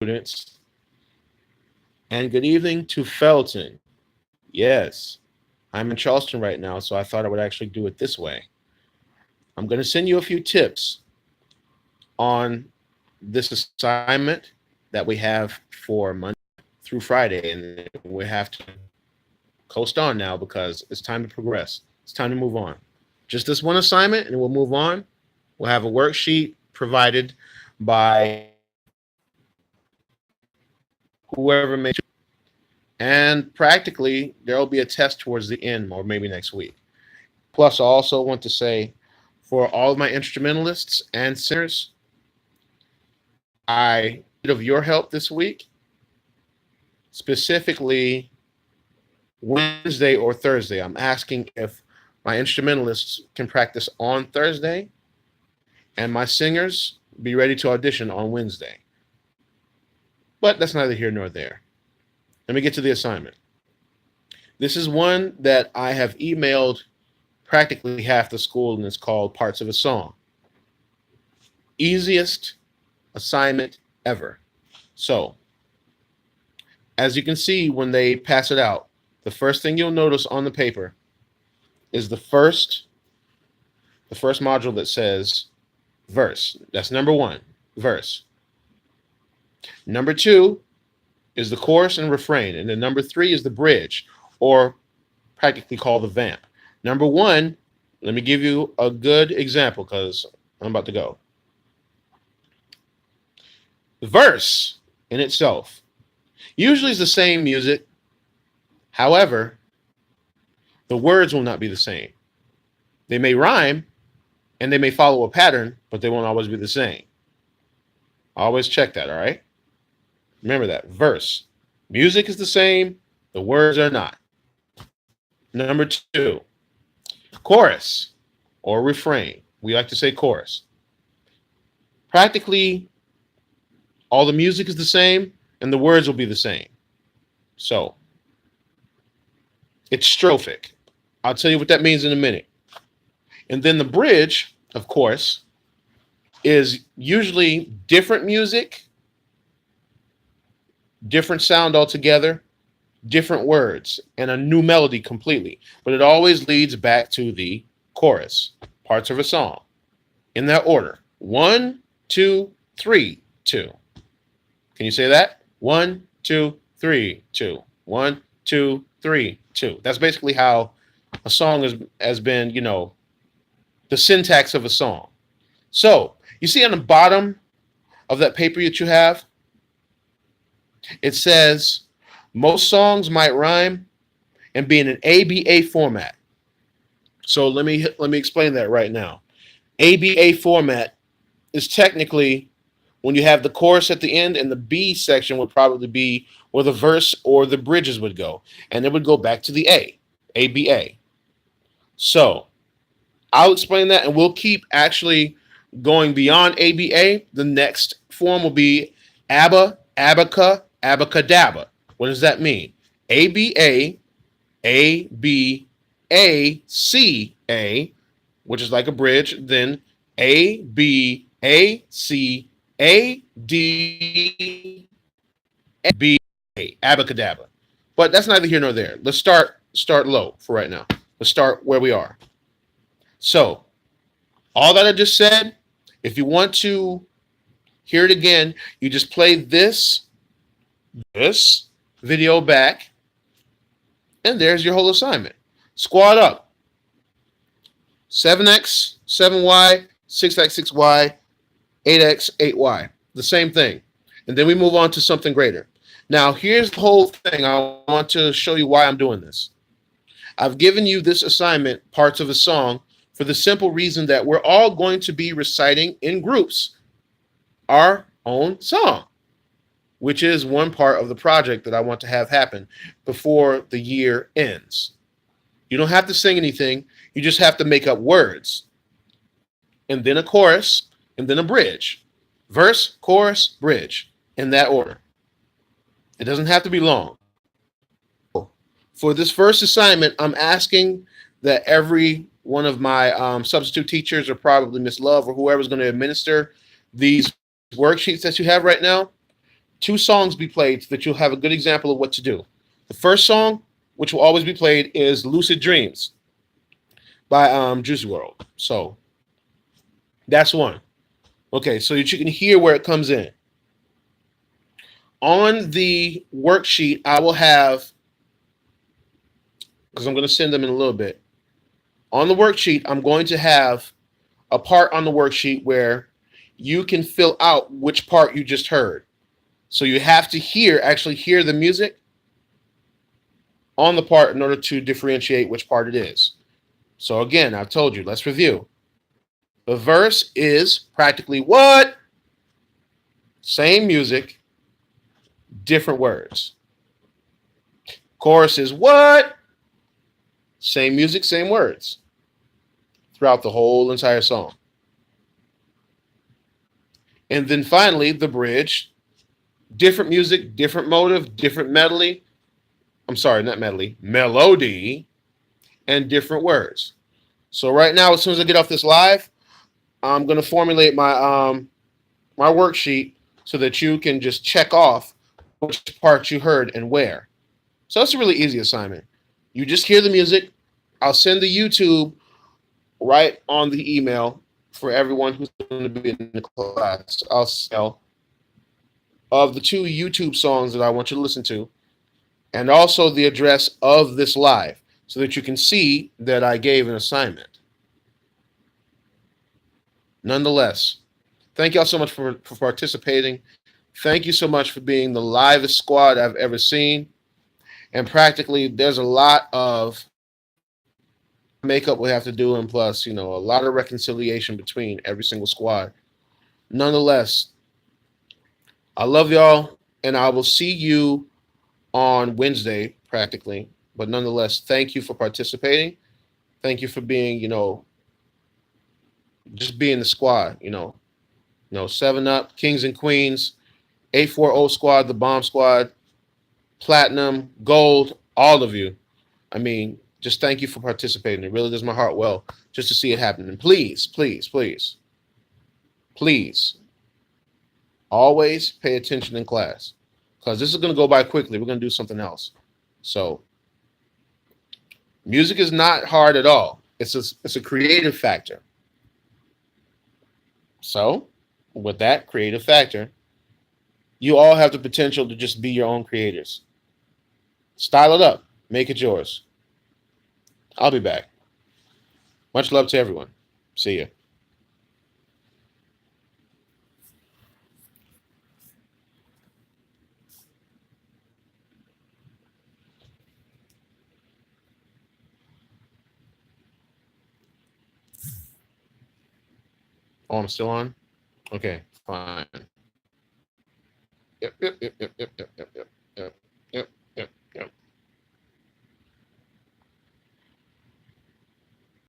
students. And good evening to Felton. Yes, I'm in Charleston right now, so I thought I would actually do it this way. I'm going to send you a few tips on this assignment that we have for Monday through Friday, and we have to coast on now because it's time to progress. It's time to move on. Just this one assignment, and we'll move on. We'll have a worksheet provided by whoever made it. And practically, there will be a test towards the end, or maybe next week. Plus, I also want to say, for all of my instrumentalists and singers, I need of your help this week, specifically Wednesday or Thursday. I'm asking if my instrumentalists can practice on Thursday and my singers be ready to audition on Wednesday. But that's neither here nor there. Let me get to the assignment. This is one that I have emailed practically half the school, and it's called Parts of a Song. Easiest assignment ever. So, as you can see when they pass it out, the first thing you'll notice on the paper is the first module that says verse. That's number 1, verse. Number 2 is the chorus and refrain, and then number 3 is the bridge, or practically called the vamp. Number 1, let me give you a good example because I'm about to go. The verse in itself usually is the same music. However, the words will not be the same. They may rhyme and they may follow a pattern, but they won't always be the same. Always check that, all right? Remember that. Verse. Music is the same, the words are not. Number 2, chorus or refrain. We like to say chorus. Practically all the music is the same and the words will be the same. So, it's strophic. I'll tell you what that means in a minute. And then the bridge, of course, is usually different music, different sound altogether, different words, and a new melody completely. But it always leads back to the chorus, parts of a song, in that order. 1, 2, 3, 2. Can you say that? 1, 2, 3, 2. 1, 2, 3, 2. That's basically how a song has been, the syntax of a song. So, you see on the bottom of that paper that you have, it says, most songs might rhyme and be in an ABA format. So let me explain that right now. ABA format is technically when you have the chorus at the end, and the B section would probably be where the verse or the bridges would go. And it would go back to the ABA. So I'll explain that, and we'll keep actually going beyond ABA. The next form will be ABBA, ABACA, ABACADABA. What does that mean? ABA, ABACA, which is like a bridge, then ABACADA, Abacadabra. But that's neither here nor there. Let's start low for right now. Let's start where we are. So, all that I just said, if you want to hear it again, you just play this video back, and there's your whole assignment. Squad up. 7x, 7y, 6x, 6y, 8x, 8y. The same thing. And then we move on to something greater. Now, here's the whole thing. I want to show you why I'm doing this. I've given you this assignment, parts of a song, for the simple reason that we're all going to be reciting in groups our own song, which is one part of the project that I want to have happen before the year ends. You don't have to sing anything. You just have to make up words. And then a chorus, and then a bridge. Verse, chorus, bridge, in that order. It doesn't have to be long. For this first assignment, I'm asking that every one of my substitute teachers, or probably Miss Love, or whoever's going to administer these worksheets that you have right now, two songs be played so that you'll have a good example of what to do. The first song, which will always be played, is Lucid Dreams by Juicy World. So that's one. Okay, so that you can hear where it comes in. On the worksheet, I will have, because I'm going to send them in a little bit. On the worksheet, I'm going to have a part on the worksheet where you can fill out which part you just heard. So you have to actually hear the music on the part in order to differentiate which part it is. So again, I've told you, let's review. The verse is practically what? Same music, different words. Chorus is what? Same music, same words throughout the whole entire song. And then finally, the bridge, different music, different motive, different melody. I'm sorry, not melody, melody, and different words. So right now, as soon as I get off this live, I'm going to formulate my my worksheet so that you can just check off which parts you heard and where. So that's a really easy assignment. You just hear the music. I'll send the YouTube right on the email for everyone who's going to be in the class. I'll sell of the two YouTube songs that I want you to listen to, and also the address of this live so that you can see that I gave an assignment. Nonetheless, thank y'all so much for participating. Thank you so much for being the livest squad I've ever seen. And practically, there's a lot of makeup we have to do, and plus, a lot of reconciliation between every single squad. Nonetheless, I love y'all, and I will see you on Wednesday, practically. But nonetheless, thank you for participating. Thank you for being, just being the squad, 7 Up, Kings and Queens, 840 Squad, the Bomb Squad, Platinum, Gold, all of you. I mean, just thank you for participating. It really does my heart well just to see it happen. And please, please, please, please, always pay attention in class, because this is going to go by quickly. We're going to do something else. So music is not hard at all. It's a creative factor. So with that creative factor, you all have the potential to just be your own creators. Style it up. Make it yours. I'll be back. Much love to everyone. See ya. Oh, I'm still on? Okay, fine. Yep.